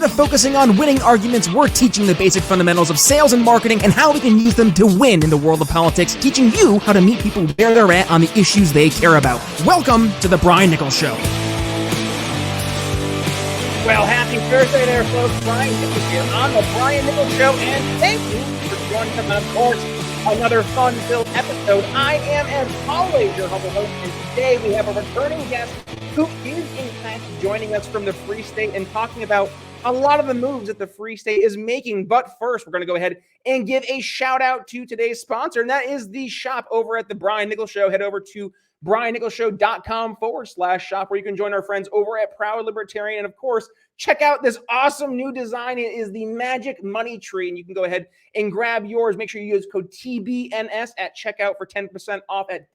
of focusing on winning arguments, we're teaching the basic fundamentals of sales and marketing and how we can use them to win in the world of politics, teaching you how to meet people where they're at on the issues they care about. Welcome to The Brian Nichols Show. Well, happy Thursday there, folks. Brian Nichols here on The Brian Nichols Show, and thank you for joining us on, of course, another fun-filled episode. I am, as always, your humble host, and today we have a returning guest who is, in fact, joining us from the Free State and talking about a lot of the moves that the Free State is making. But first, we're going to go ahead and give a shout-out to today's sponsor, and that is the shop over at The Brian Nichols Show. Head over to briannicholsshow.com/shop, where you can join our friends over at Proud Libertarian. And of course, check out this awesome new design. It is the Magic Money Tree, and you can go ahead and grab yours. Make sure you use code TBNS at checkout for 10% off at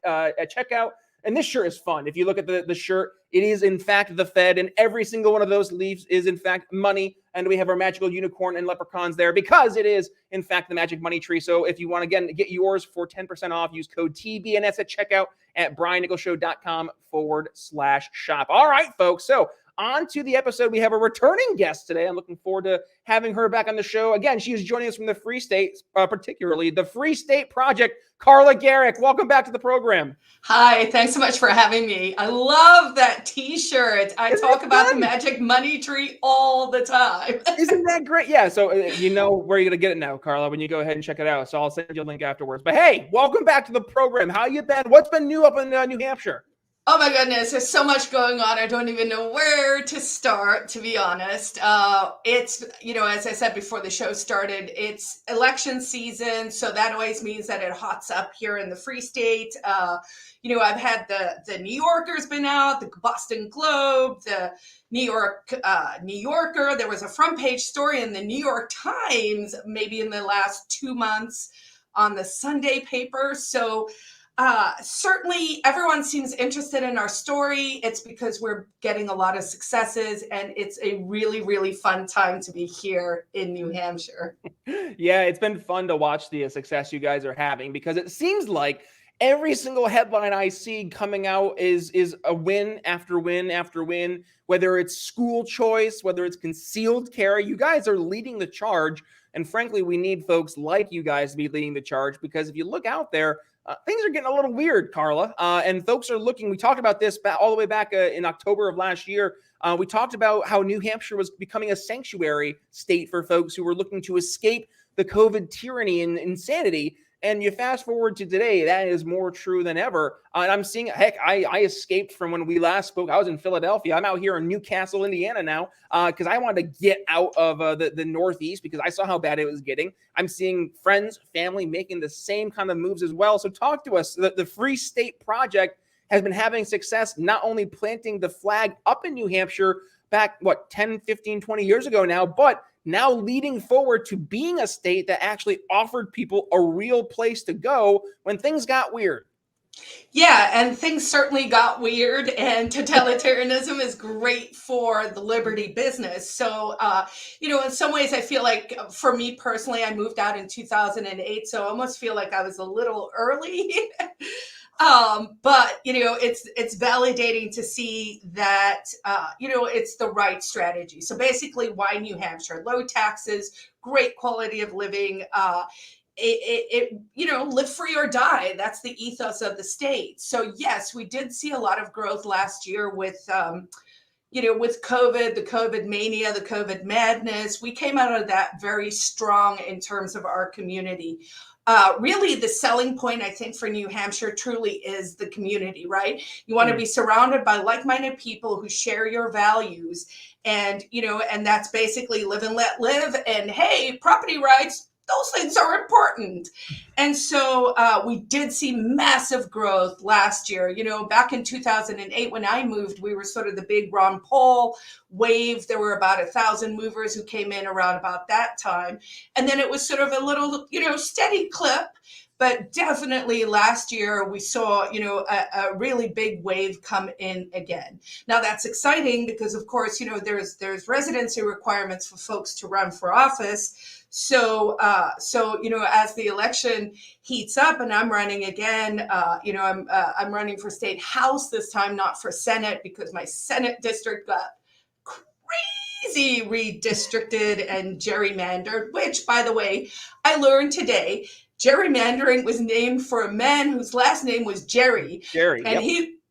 checkout. And this shirt is fun. If you look at the shirt, it is in fact the Fed, and every single one of those leaves is in fact money. And we have our magical unicorn and leprechauns there because it is in fact the Magic Money Tree. So if you want to again get yours for 10% off, use code TBNS at checkout at briannicholsshow.com/shop. All right, folks. So on to the episode. We have a returning guest today. I'm looking forward to having her back on the show. Again, she is joining us from the Free State, particularly the Free State Project. Carla Gericke, welcome back to the program. Hi, thanks so much for having me. I love that t-shirt. I talk about the Magic Money Tree all the time. Isn't that great? Yeah, so you know where you're going to get it now, Carla, when you go ahead and check it out. So I'll send you a link afterwards. But hey, welcome back to the program. How you been? What's been new up in New Hampshire? Oh my goodness, there's so much going on. I don't even know where to start, to be honest. It's, as I said before the show started, it's election season. So that always means that it hots up here in the Free State. I've had the New Yorker's been out, the Boston Globe, the New Yorker. There was a front page story in the New York Times, maybe in the last 2 months on the Sunday paper. So certainly everyone seems interested in our story. It's because we're getting a lot of successes, and it's a really, really fun time to be here in New Hampshire. Yeah, it's been fun to watch the success you guys are having, because it seems like every single headline I see coming out is a win after win after win, whether it's school choice, whether it's concealed carry. You guys are leading the charge. And frankly, we need folks like you guys to be leading the charge, because if you look out there, things are getting a little weird, Carla. And folks are looking. We talked about this all the way back in October of last year. We talked about how New Hampshire was becoming a sanctuary state for folks who were looking to escape the COVID tyranny and insanity. And you fast forward to today, that is more true than ever. And I'm seeing, heck, I escaped from when we last spoke. I was in Philadelphia. I'm out here in Newcastle, Indiana now, because I wanted to get out of the Northeast because I saw how bad it was getting. I'm seeing friends, family making the same kind of moves as well. So talk to us. The Free State Project has been having success, not only planting the flag up in New Hampshire back, 10, 15, 20 years ago now, but now leading forward to being a state that actually offered people a real place to go when things got weird. Yeah, and things certainly got weird, and totalitarianism is great for the liberty business. So, in some ways, I feel like for me personally, I moved out in 2008, so I almost feel like I was a little early. But it's validating to see that, it's the right strategy. So basically, why New Hampshire? Low taxes, great quality of living, live free or die. That's the ethos of the state. So yes, we did see a lot of growth last year with COVID, the COVID mania, the COVID madness. We came out of that very strong in terms of our community. Really, the selling point, I think, for New Hampshire truly is the community, right? You want to be surrounded by like-minded people who share your values. And, and that's basically live and let live. And hey, property rights, those things are important. And so we did see massive growth last year. Back in 2008, when I moved, we were sort of the big Ron Paul wave. There were about 1,000 movers who came in around about that time. And then it was sort of a little, steady clip. But definitely last year we saw, a really big wave come in again. Now that's exciting because, of course, there's residency requirements for folks to run for office. So as the election heats up and I'm running again, I'm running for state house this time, not for Senate, because my Senate district got crazy redistricted and gerrymandered, which, by the way, I learned today, gerrymandering was named for a man whose last name was Jerry. Jerry, And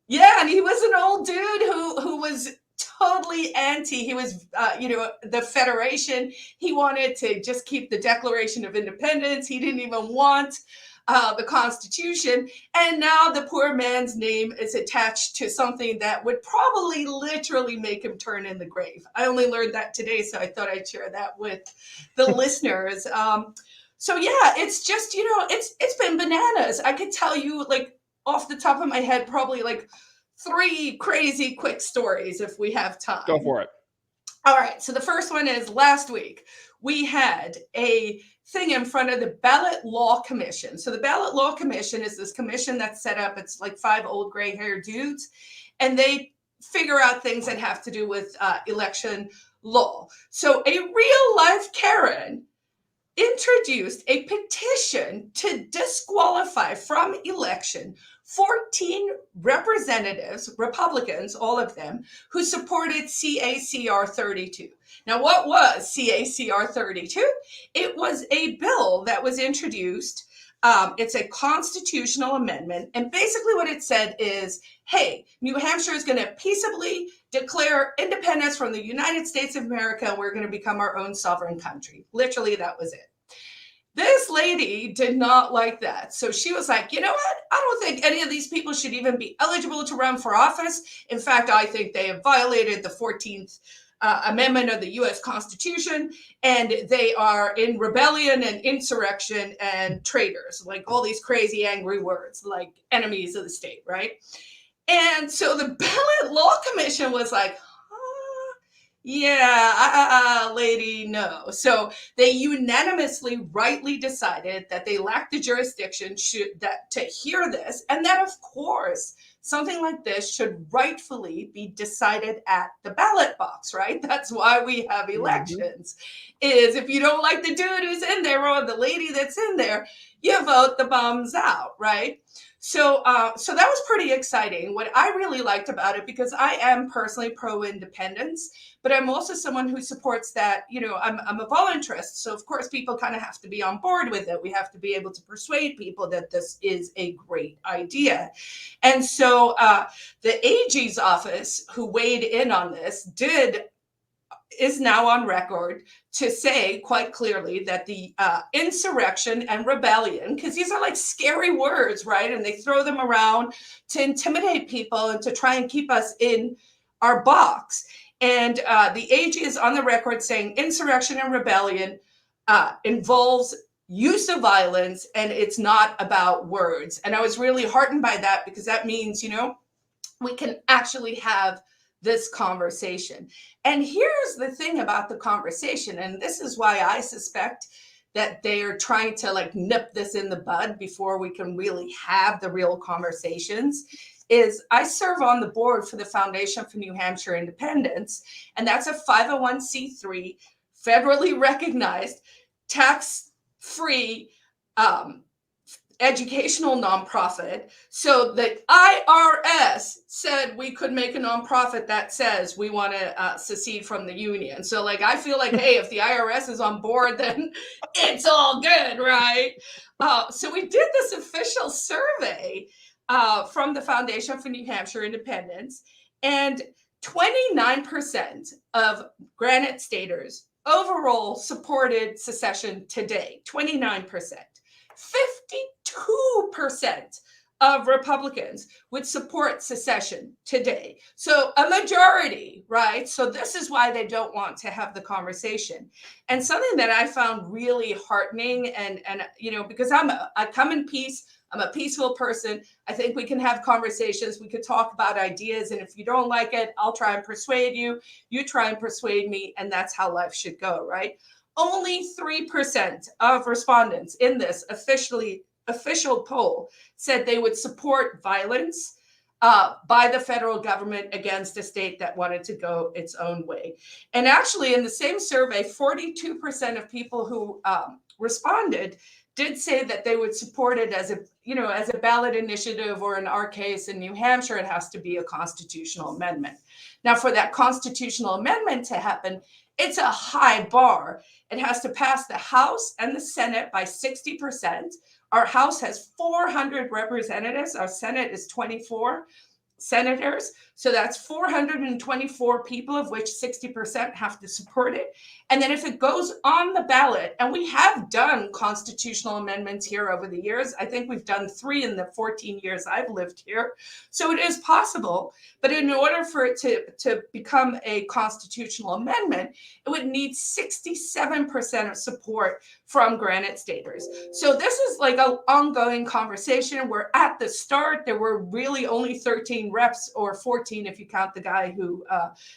yep. he was an old dude who was totally anti. He was, the Federation. He wanted to just keep the Declaration of Independence. He didn't even want the Constitution. And now the poor man's name is attached to something that would probably literally make him turn in the grave. I only learned that today, so I thought I'd share that with the listeners. So yeah, it's just, it's been bananas. I could tell you, like, off the top of my head, probably like 3 crazy quick stories if we have time. Go for it. All right. So the first one is last week we had a thing in front of the Ballot Law Commission. So the Ballot Law Commission is this commission that's set up. It's like 5 old gray-haired dudes, and they figure out things that have to do with election law. So a real-life Karen introduced a petition to disqualify from election 14 representatives, Republicans, all of them, who supported CACR 32. Now, what was CACR 32? It was a bill that was introduced. It's a constitutional amendment. And basically what it said is, hey, New Hampshire is going to peaceably declare independence from the United States of America, and we're going to become our own sovereign country. Literally, that was it. This lady did not like that. So she was like, you know what? I don't think any of these people should even be eligible to run for office. In fact, I think they have violated the 14th Amendment of the U.S. Constitution, and they are in rebellion and insurrection and traitors, like all these crazy, angry words, like enemies of the state, right? And so the Ballot Law Commission was like, yeah, lady, no. So they unanimously, rightly decided that they lacked the jurisdiction to hear this, and that, of course, something like this should rightfully be decided at the ballot box, right? That's why we have elections. Is if you don't like the dude who's in there or the lady that's in there, you vote the bums out, right? So that was pretty exciting. What I really liked about it, because I am personally pro-independence, but I'm also someone who supports that, I'm a voluntarist. So of course, people kind of have to be on board with it. We have to be able to persuade people that this is a great idea. And so the AG's office, who weighed in on this, is now on record to say quite clearly that the insurrection and rebellion, because these are like scary words, right? And they throw them around to intimidate people and to try and keep us in our box. And the AG is on the record saying insurrection and rebellion involves use of violence, and it's not about words. And I was really heartened by that, because that means, we can actually have this conversation. And here's the thing about the conversation, and this is why I suspect that they are trying to nip this in the bud before we can really have the real conversations, is I serve on the board for the Foundation for New Hampshire Independence, and that's a 501c3, federally recognized, tax-free educational nonprofit. So the IRS said we could make a nonprofit that says we want to secede from the union. So I feel like, hey, if the IRS is on board, then it's all good, right? So we did this official survey from the Foundation for New Hampshire Independence, and 29% of Granite Staters overall supported secession today, 29%. 52% of Republicans would support secession today. So a majority, right? So this is why they don't want to have the conversation. And something that I found really heartening, and because I come in peace, I'm a peaceful person. I think we can have conversations. We could talk about ideas. And if you don't like it, I'll try and persuade you. You try and persuade me. And that's how life should go, right? Only 3% of respondents in this official poll said they would support violence by the federal government against a state that wanted to go its own way. And actually, in the same survey, 42% of people who responded did say that they would support it as a ballot initiative, or in our case in New Hampshire, it has to be a constitutional amendment. Now, for that constitutional amendment to happen, it's a high bar. It has to pass the House and the Senate by 60%. Our House has 400 representatives. Our Senate is 24 senators. So that's 424 people, of which 60% have to support it. And then if it goes on the ballot, and we have done constitutional amendments here over the years, I think we've done 3 in the 14 years I've lived here. So it is possible, but in order for it to become a constitutional amendment, it would need 67% of support from Granite Staters. So this is like an ongoing conversation. We're at the start. There were really only 13 reps, or 14 if you count the guy who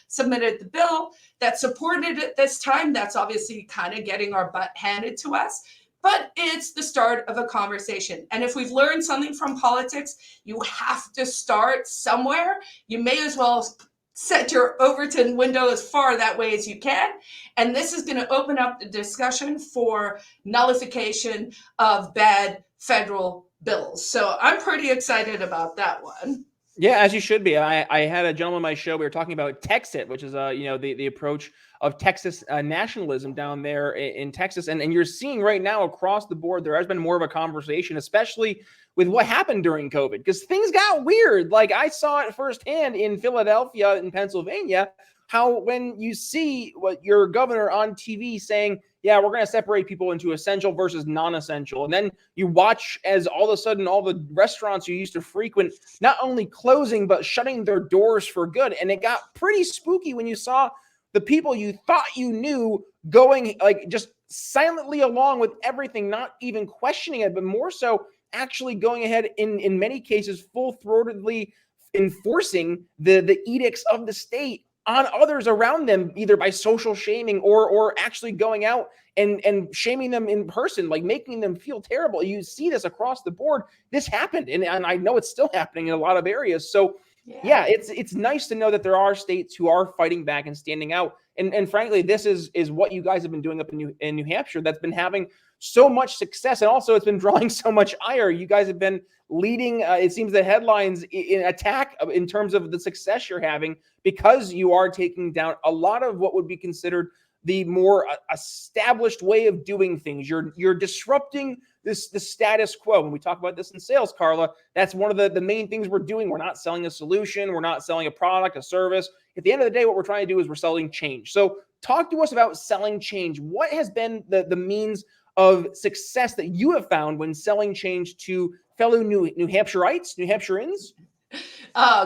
submitted the bill, that supported it this time. That's obviously kind of getting our butt handed to us, but it's the start of a conversation. And if we've learned something from politics, you have to start somewhere. You may as well set your Overton window as far that way as you can. And this is going to open up the discussion for nullification of bad federal bills. So I'm pretty excited about that one. Yeah, as you should be. I had a gentleman on my show. We were talking about Texit, which is the approach of Texas nationalism down there in Texas, and you're seeing right now across the board there has been more of a conversation, especially with what happened during COVID, because things got weird. Like I saw it firsthand in Philadelphia and Pennsylvania, how when you see what your governor on TV saying, yeah, we're going to separate people into essential versus non-essential. And then you watch as all of a sudden all the restaurants you used to frequent not only closing, but shutting their doors for good. And it got pretty spooky when you saw the people you thought you knew going like just silently along with everything, not even questioning it, but more so actually going ahead in many cases full-throatedly enforcing the edicts of the state on others around them, either by social shaming or actually going out and shaming them in person, like making them feel terrible. You see this across the board. This happened, and I know it's still happening in a lot of areas. So yeah, it's nice to know that there are states who are fighting back and standing out. And frankly, this is what you guys have been doing up in New Hampshire that's been having so much success. And also it's been drawing so much ire. You guys have been leading, it seems, the headlines in attack in terms of the success you're having, because you are taking down a lot of what would be considered the more established way of doing things. You're disrupting the status quo. When we talk about this in sales, Carla, that's one of the main things we're doing. We're not selling a solution. We're not selling a product, a service. At the end of the day, what we're trying to do is we're selling change. So talk to us about selling change. What has been the means of success that you have found when selling change to fellow New Hampshireites, New Hampshireans?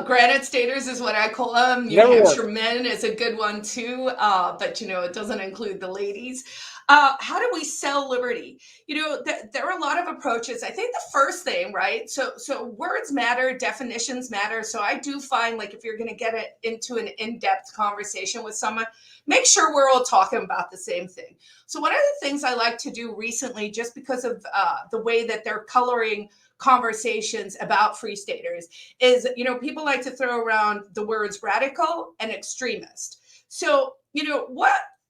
Granite Staters is what I call them. New Hampshire men is a good one too, but it doesn't include the ladies. How do we sell liberty? There are a lot of approaches. I think the first thing, right? So words matter, definitions matter. So I do find, like, if you're going to get it into an in-depth conversation with someone, make sure we're all talking about the same thing. So one of the things I like to do recently, just because of the way that they're coloring conversations about free staters, is people like to throw around the words radical and extremist. So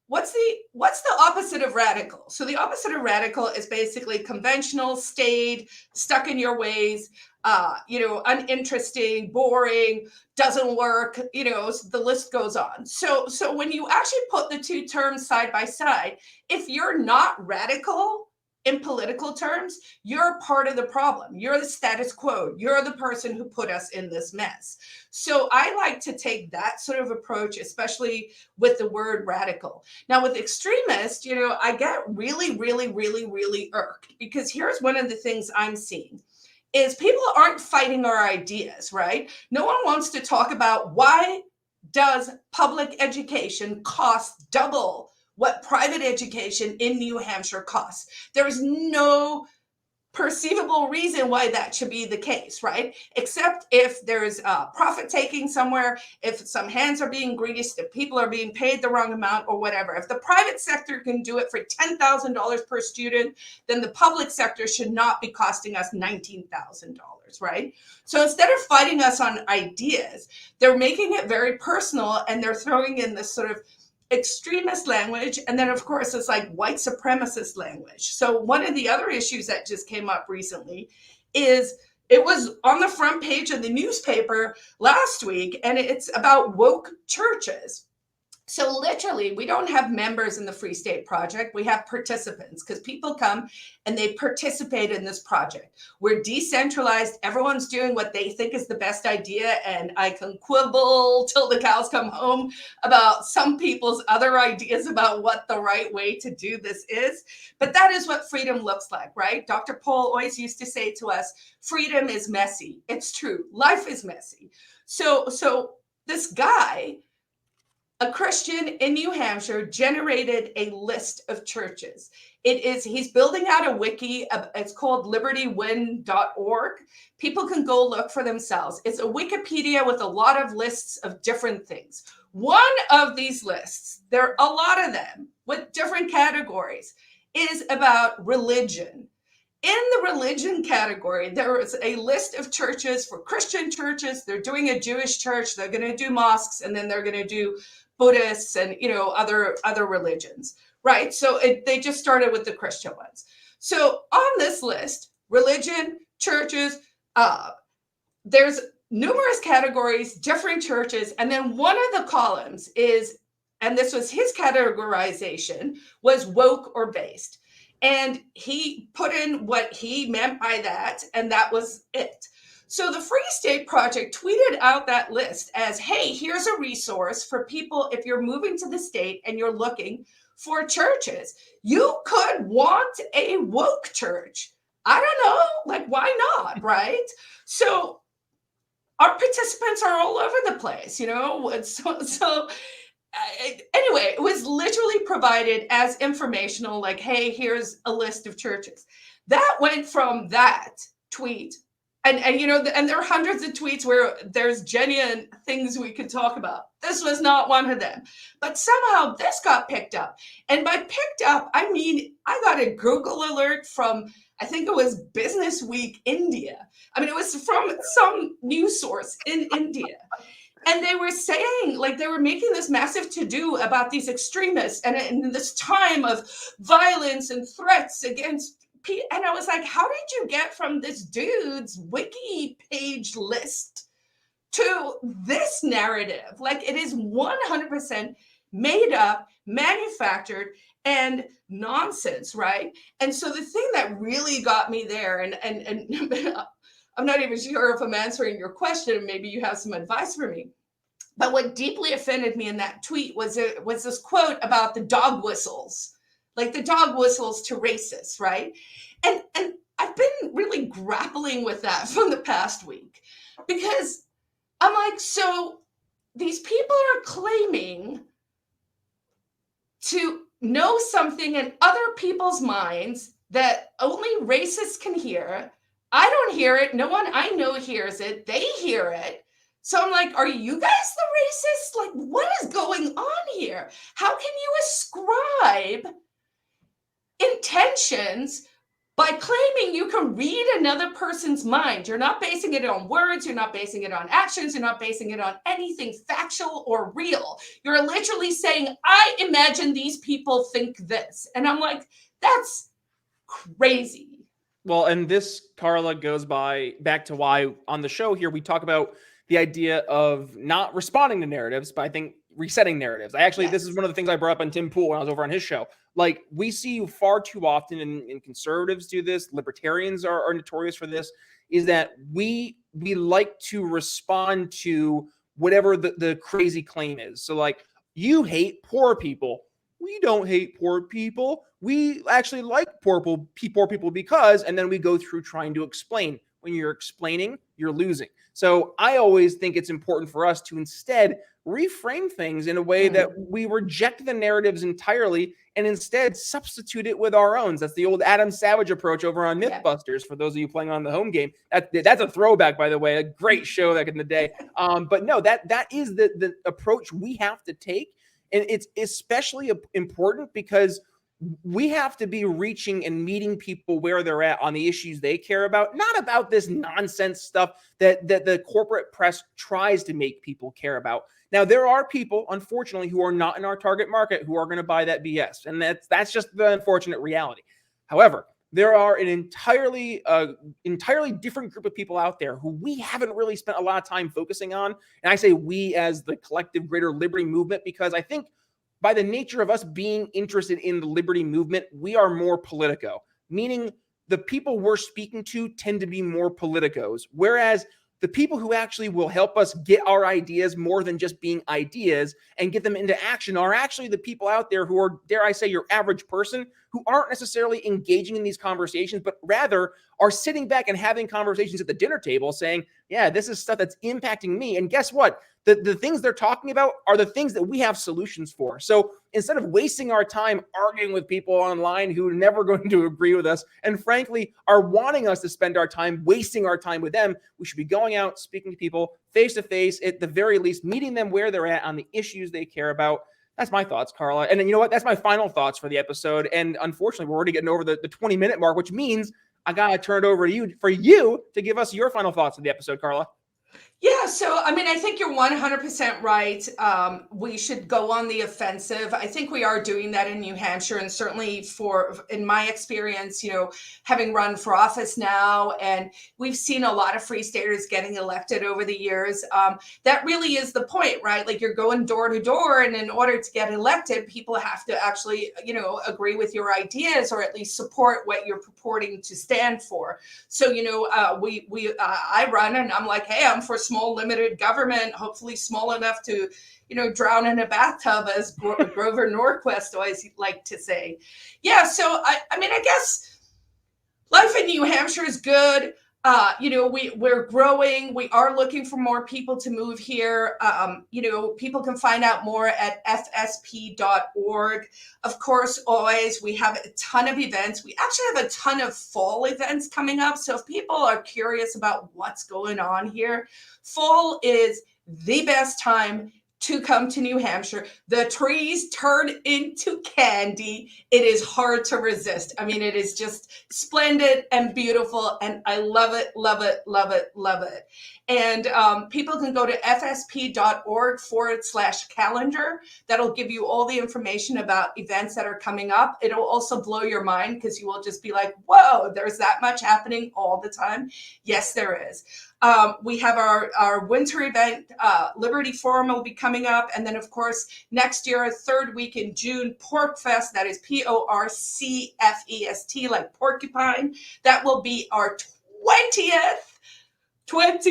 what's the opposite of radical? So the opposite of radical is basically conventional, staid, stuck in your ways, uninteresting, boring, doesn't work, the list goes on. So when you actually put the two terms side by side, if you're not radical in political terms, you're part of the problem. You're the status quo. You're the person who put us in this mess. So I like to take that sort of approach, especially with the word radical. Now with extremist, I get really, really, really, really irked, because here's one of the things I'm seeing is people aren't fighting our ideas, right? No one wants to talk about why does public education cost double what private education in New Hampshire costs. There is no perceivable reason why that should be the case, right? Except if there's profit taking somewhere, if some hands are being greased, if people are being paid the wrong amount or whatever. If the private sector can do it for $10,000 per student, then the public sector should not be costing us $19,000, right? So instead of fighting us on ideas, they're making it very personal, and they're throwing in this sort of extremist language, and then of course it's like white supremacist language. So one of the other issues that just came up recently is it was on the front page of the newspaper last week, and it's about woke churches. So literally, we don't have members in the Free State Project. We have participants, because people come and they participate in this project. We're decentralized. Everyone's doing what they think is the best idea. And I can quibble till the cows come home about some people's other ideas about what the right way to do this is. But that is what freedom looks like, right? Dr. Pohl always used to say to us, freedom is messy. It's true. Life is messy. So this guy, a Christian in New Hampshire, generated a list of churches. He's building out a wiki. It's called libertywin.org. People can go look for themselves. It's a Wikipedia with a lot of lists of different things. One of these lists, there are a lot of them with different categories, is about religion. In the religion category, there is a list of churches for Christian churches. They're doing a Jewish church. They're going to do mosques, and then they're going to do Buddhists and, other religions, right? So they just started with the Christian ones. So on this list, religion, churches, there's numerous categories, different churches. And then one of the columns is, and this was his categorization, was woke or based. And he put in what he meant by that, and that was it. So the Free State Project tweeted out that list as, hey, here's a resource for people if you're moving to the state and you're looking for churches. You could want a woke church. I don't know, why not, right? So our participants are all over the place, So anyway, it was literally provided as informational, hey, here's a list of churches. That went from that tweet. And there are hundreds of tweets where there's genuine things we could talk about. This was not one of them. But somehow this got picked up. And by picked up, I mean, I got a Google alert from, I think it was Business Week India. I mean, it was from some news source in India. And they were saying, they were making this massive to-do about these extremists and in this time of violence and threats against. And I was like, how did you get from this dude's wiki page list to this narrative? It is 100% made up, manufactured, and nonsense, right? And so the thing that really got me there, and I'm not even sure if I'm answering your question, maybe you have some advice for me, but what deeply offended me in that tweet was this quote about the dog whistles. The dog whistles to racists, right? And I've been really grappling with that from the past week, because I'm like, so these people are claiming to know something in other people's minds that only racists can hear. I don't hear it. No one I know hears it. They hear it. So I'm like, are you guys the racists? What is going on here? How can you ascribe intentions by claiming you can read another person's mind? You're not basing it on words. You're not basing it on actions. You're not basing it on anything factual or real. You're literally saying, I imagine these people think this. And I'm like, that's crazy. Well, and this, Carla, goes back to why on the show here we talk about the idea of not responding to narratives, but I think resetting narratives. This is one of the things I brought up on Tim Pool when I was over on his show. We see far too often, and conservatives do this, libertarians are notorious for this, is that we like to respond to whatever the crazy claim is. So you hate poor people. We don't hate poor people. We actually like poor people because, and then we go through trying to explain. When you're explaining, you're losing. So I always think it's important for us to instead reframe things in a way that we reject the narratives entirely and instead substitute it with our own. That's the old Adam Savage approach over on Mythbusters. For those of you playing on the home game, that's a throwback, by the way, a great show back in the day. But no, that is the approach we have to take. And it's especially important because we have to be reaching and meeting people where they're at on the issues they care about, not about this nonsense stuff that the corporate press tries to make people care about. Now, there are people, unfortunately, who are not in our target market who are going to buy that BS, and that's just the unfortunate reality. However, there are an entirely different group of people out there who we haven't really spent a lot of time focusing on, and I say we as the collective greater liberty movement, because I think by the nature of us being interested in the liberty movement, we are more politico, meaning the people we're speaking to tend to be more politicos, whereas the people who actually will help us get our ideas more than just being ideas and get them into action are actually the people out there who are, dare I say, your average person, who aren't necessarily engaging in these conversations, but rather are sitting back and having conversations at the dinner table saying, yeah, this is stuff that's impacting me. And guess what? The things they're talking about are the things that we have solutions for. So instead of wasting our time arguing with people online who are never going to agree with us, and frankly are wanting us to spend our time wasting our time with them, we should be going out, speaking to people face to face, at the very least, meeting them where they're at on the issues they care about. That's my thoughts, Carla. And then, you know what? That's my final thoughts for the episode. And unfortunately, we're already getting over the 20-minute mark, which means I got to turn it over to you for you to give us your final thoughts of the episode, Carla. Yeah, so I mean, I think you're 100% right. We should go on the offensive. I think we are doing that in New Hampshire, and certainly in my experience, having run for office now, and we've seen a lot of Free Staters getting elected over the years. That really is the point, right? Like, you're going door to door, and in order to get elected, people have to actually, agree with your ideas, or at least support what you're purporting to stand for. So, I run, and I'm like, hey, I'm for small limited government, hopefully small enough to, drown in a bathtub, as Grover Norquist always like to say. Yeah, so I guess life in New Hampshire is good. We're growing. We are looking for more people to move here. People can find out more at fsp.org. Of course, always, we have a ton of events. We actually have a ton of fall events coming up. So if people are curious about what's going on here, fall is the best time to come to New Hampshire. The trees turn into candy. It is hard to resist. I mean, it is just splendid and beautiful, and I love it, love it, love it, love it. And people can go to fsp.org/calendar. That'll give you all the information about events that are coming up. It'll also blow your mind, because you will just be like, whoa, there's that much happening all the time. Yes, there is. We have our winter event, Liberty Forum will be coming up. And then, of course, next year, third week in June, Pork Fest, that is PORCFEST, like porcupine. That will be our 20th Pork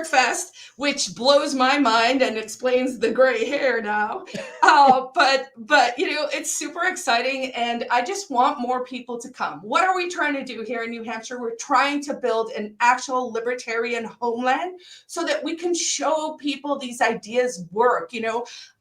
Fest, which blows my mind and explains the gray hair now. But it's super exciting, and I just want more people to come. What are we trying to do here in New Hampshire? We're trying to build an actual libertarian homeland so that we can show people these ideas work.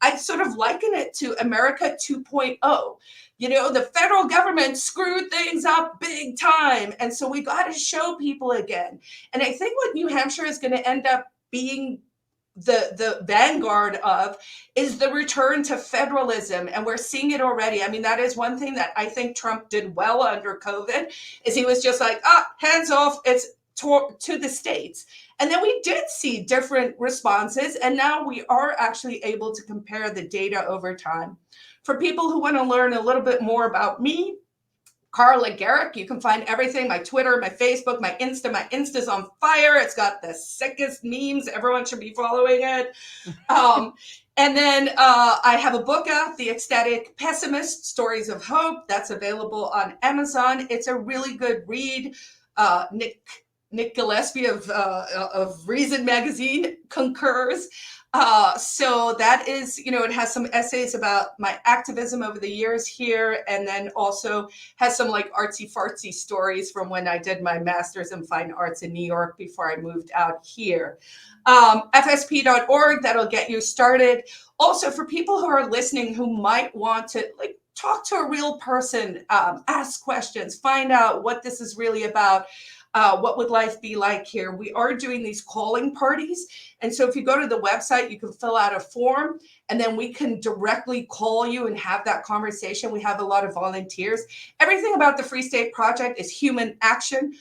I sort of liken it to America 2.0. The federal government screwed things up big time. And so we got to show people again. And I think what New Hampshire is going to end up being the vanguard of is the return to federalism. And we're seeing it already. I mean, that is one thing that I think Trump did well under COVID, is he was just like, hands off, it's to the states. And then we did see different responses. And now we are actually able to compare the data over time. For people who want to learn a little bit more about me, Carla Gericke, you can find everything, my Twitter, my Facebook, my Insta. My Insta's on fire. It's got the sickest memes. Everyone should be following it. And then I have a book out, The Ecstatic Pessimist, Stories of Hope. That's available on Amazon. It's a really good read. Nick Gillespie of Reason Magazine concurs. So that is, it has some essays about my activism over the years here, and then also has some like artsy fartsy stories from when I did my master's in fine arts in New York before I moved out here. FSP.org, that'll get you started. Also, for people who are listening who might want to talk to a real person, ask questions, find out what this is really about. What would life be like here? We are doing these calling parties. And so if you go to the website, you can fill out a form, and then we can directly call you and have that conversation. We have a lot of volunteers. Everything about the Free State Project is human action.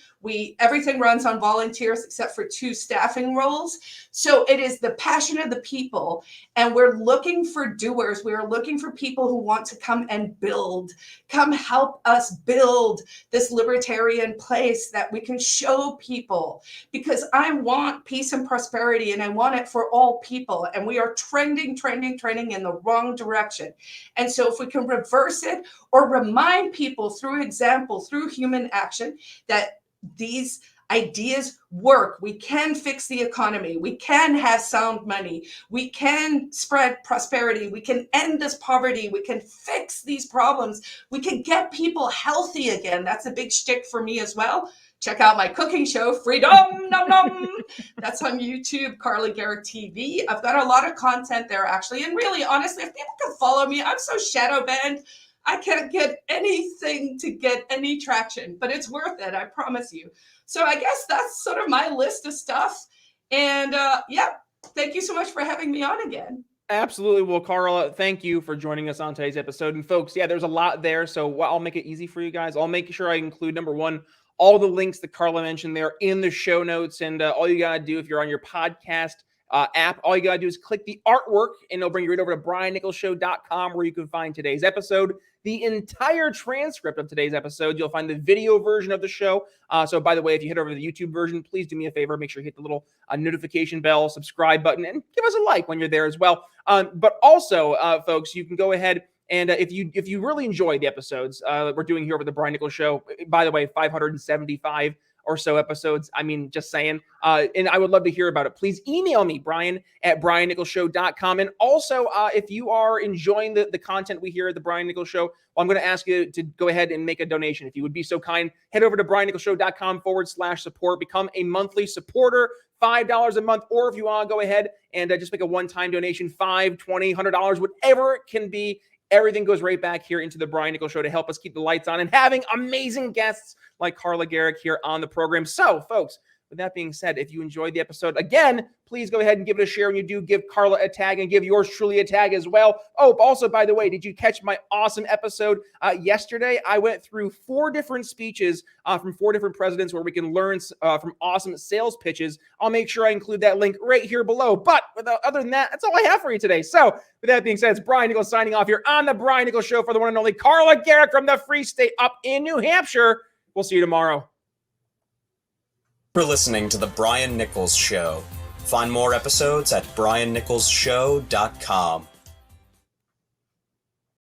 Everything runs on volunteers except for 2 staffing roles. So it is the passion of the people, and we're looking for doers. We're looking for people who want to come and build, come help us build this libertarian place that we can show people, because I want peace and prosperity, and I want it for all people. And we are trending in the wrong direction. And so if we can reverse it or remind people through example, through human action, that these ideas work. We can fix the economy. We can have sound money. We can spread prosperity. We can end this poverty. We can fix these problems. We can get people healthy again. That's a big shtick for me as well. Check out my cooking show, Freedom Nom Nom. That's on YouTube, Carla Gericke TV. I've got a lot of content there, actually. And really, honestly, if people can follow me, I'm so shadow banned. I can't get anything to get any traction, but it's worth it, I promise you. So I guess that's sort of my list of stuff. And thank you so much for having me on again. Absolutely. Well, Carla, thank you for joining us on today's episode. And folks, there's a lot there. So I'll make it easy for you guys. I'll make sure I include, number one, all the links that Carla mentioned there in the show notes. And all you got to do, if you're on your podcast app, all you got to do is click the artwork, and it'll bring you right over to briannicholsshow.com, where you can find today's episode, the entire transcript of today's episode. You'll find the video version of the show. So by the way, if you head over to the YouTube version, please do me a favor. Make sure you hit the little notification bell, subscribe button, and give us a like when you're there as well. But also, folks, you can go ahead and if you really enjoy the episodes we're doing here over the Brian Nichols Show, by the way, 575 or so episodes. I mean, just saying. And I would love to hear about it. Please email me, brian@briannicholsshow.com. And also, if you are enjoying the content we hear at the Brian Nichols Show, well, I'm going to ask you to go ahead and make a donation. If you would be so kind, head over to briannicholsshow.com/support. Become a monthly supporter, $5 a month. Or if you want to go ahead and just make a one-time donation, $5, $20, $100, whatever it can be. Everything goes right back here into the Brian Nichols Show to help us keep the lights on and having amazing guests like Carla Gericke here on the program. So, folks, with that being said, if you enjoyed the episode, again, please go ahead and give it a share. When you do, give Carla a tag and give yours truly a tag as well. Oh, also, by the way, did you catch my awesome episode yesterday? I went through 4 different speeches from 4 different presidents where we can learn from awesome sales pitches. I'll make sure I include that link right here below. But other than that, that's all I have for you today. So with that being said, it's Brian Nichols signing off here on the Brian Nichols Show for the one and only Carla Gericke from the Free State up in New Hampshire. We'll see you tomorrow. For listening to The Brian Nichols Show. Find more episodes at briannicholsshow.com.